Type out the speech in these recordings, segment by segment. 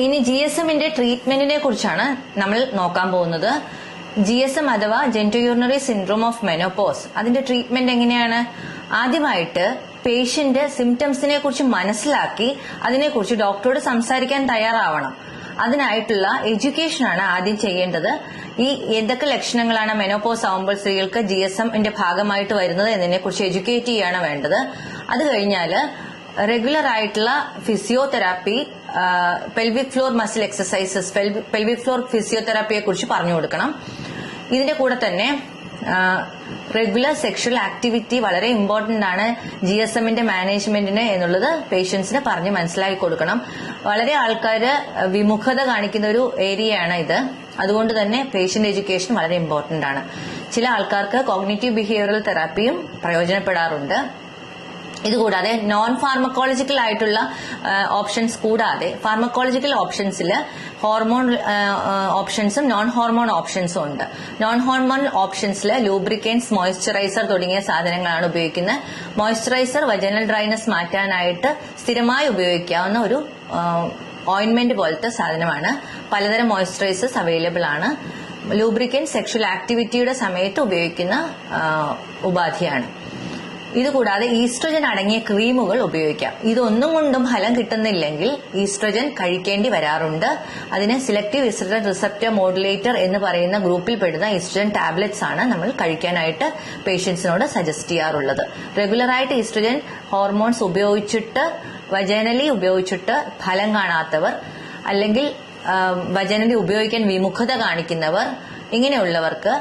ഇനി GSMന്റെ ട്രീറ്റ്മെന്റിനെ കുറിച്ചാണ് നമ്മൾ നോക്കാൻ പോകുന്നത്. GSM അഥവാ ജെനിറ്റോയൂറിനറി സിൻഡ്രോം ഓഫ് മെനോപോസ്, അതിന്റെ ട്രീറ്റ്മെന്റ് എങ്ങനെയാണ്? ആദ്യമായിട്ട് പേഷ്യന്റ് സിംറ്റംസിനെ കുറിച്ച് മനസ്സിലാക്കി അതിനെക്കുറിച്ച് ഡോക്ടറോട് സംസാരിക്കാൻ തയ്യാറാവണം. അതിനായിട്ടുള്ള എഡ്യൂക്കേഷനാണ് ആദ്യം ചെയ്യേണ്ടത്. ഈ എന്തൊക്കെ ലക്ഷണങ്ങളാണ് മെനോപോസ് ആവുമ്പോൾ സ്ത്രീകൾക്ക് GSMന്റെ ഭാഗമായിട്ട് വരുന്നത് എന്നതിനെ കുറിച്ച് എഡ്യൂക്കേറ്റ് ചെയ്യാണ് വേണ്ടത്. അത് കഴിഞ്ഞാല് റെഗുലർ ആയിട്ടുള്ള physiotherapy, pelvic floor muscle exercises, pelvic floor ഫിസിയോതെറാപ്പിയെ കുറിച്ച് പറഞ്ഞു കൊടുക്കണം. ഇതിന്റെ കൂടെ തന്നെ റെഗുലർ സെക്ഷൽ ആക്ടിവിറ്റി വളരെ ഇമ്പോർട്ടന്റ് ആണ് GSMന്റെ മാനേജ്മെന്റിന് എന്നുള്ളത് പേഷ്യൻസിന് പറഞ്ഞ് മനസ്സിലാക്കി കൊടുക്കണം. വളരെ ആൾക്കാര് വിമുഖത കാണിക്കുന്ന ഒരു ഏരിയയാണ് ഇത്. അതുകൊണ്ട് തന്നെ പേഷ്യന്റ് എഡ്യൂക്കേഷൻ വളരെ ഇമ്പോർട്ടന്റ് ആണ്. ചില ആൾക്കാർക്ക് കോഗ്നിറ്റീവ് ബിഹേവിയറൽ തെറാപ്പിയും പ്രയോജനപ്പെടാറുണ്ട്. ഇതുകൂടാതെ നോൺ ഫാർമക്കോളജിക്കൽ ആയിട്ടുള്ള ഓപ്ഷൻസ് കൂടാതെ ഫാർമക്കോളജിക്കൽ ഓപ്ഷൻസിൽ ഹോർമോൺ ഓപ്ഷൻസും നോൺ ഹോർമോൺ ഓപ്ഷൻസും ഉണ്ട്. നോൺ ഹോർമോൺ ഓപ്ഷൻസിൽ ലൂബ്രിക്കൻസ്, മോയ്സ്ചറൈസർ തുടങ്ങിയ സാധനങ്ങളാണ് ഉപയോഗിക്കുന്നത്. മോയ്സ്ചറൈസർ വജനൽ ഡ്രൈനസ് മാറ്റാനായിട്ട് സ്ഥിരമായി ഉപയോഗിക്കാവുന്ന ഒരു ഓയിന്റ്മെന്റ് പോലത്തെ സാധനമാണ്. പലതരം മോയ്സ്ചറൈസേഴ്സ് അവൈലബിൾ ആണ്. ലൂബ്രിക്കൻസ് സെക്ഷൽ ആക്ടിവിറ്റിയുടെ സമയത്ത് ഉപയോഗിക്കുന്ന ഉപാധിയാണ്. ഇതുകൂടാതെ ഈസ്ട്രജൻ അടങ്ങിയ ക്രീമുകൾ ഉപയോഗിക്കാം. ഇതൊന്നും കൊണ്ടും ഫലം കിട്ടുന്നില്ലെങ്കിൽ ഈസ്ട്രജൻ കഴിക്കേണ്ടി വരാറുണ്ട്. അതിന് സിലക്ടീവ് ഈസ്ട്രജൻ റിസപ്റ്റർ മോഡുലേറ്റർ എന്ന് പറയുന്ന ഗ്രൂപ്പിൽ പെടുന്ന ഈസ്ട്രജൻ ടാബ്ലറ്റ്സ് ആണ് നമ്മൾ കഴിക്കാനായിട്ട് പേഷ്യൻസിനോട് സജസ്റ്റ് ചെയ്യാറുള്ളത്. റെഗുലറായിട്ട് ഈസ്ട്രജൻ ഹോർമോൺസ് ഉപയോഗിച്ചിട്ട് വജനലി ഉപയോഗിച്ചിട്ട് ഫലം കാണാത്തവർ, അല്ലെങ്കിൽ വജനലി ഉപയോഗിക്കാൻ വിമുഖത കാണിക്കുന്നവർ, ഇങ്ങനെയുള്ളവർക്ക്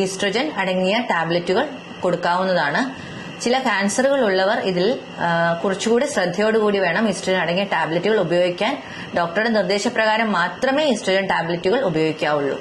ഈസ്ട്രജൻ അടങ്ങിയ ടാബ്ലറ്റുകൾ കൊടുക്കാവുന്നതാണ്. ചില ക്യാൻസറുകൾ ഉള്ളവർ ഇതിൽ കുറച്ചുകൂടി ശ്രദ്ധയോടുകൂടി വേണം ഈസ്ട്രജൻ അടങ്ങിയ ടാബ്ലറ്റുകൾ ഉപയോഗിക്കാൻ. ഡോക്ടറുടെ നിർദ്ദേശപ്രകാരം മാത്രമേ ഈസ്ട്രജൻ ടാബ്ലറ്റുകൾ ഉപയോഗിക്കാവുള്ളൂ.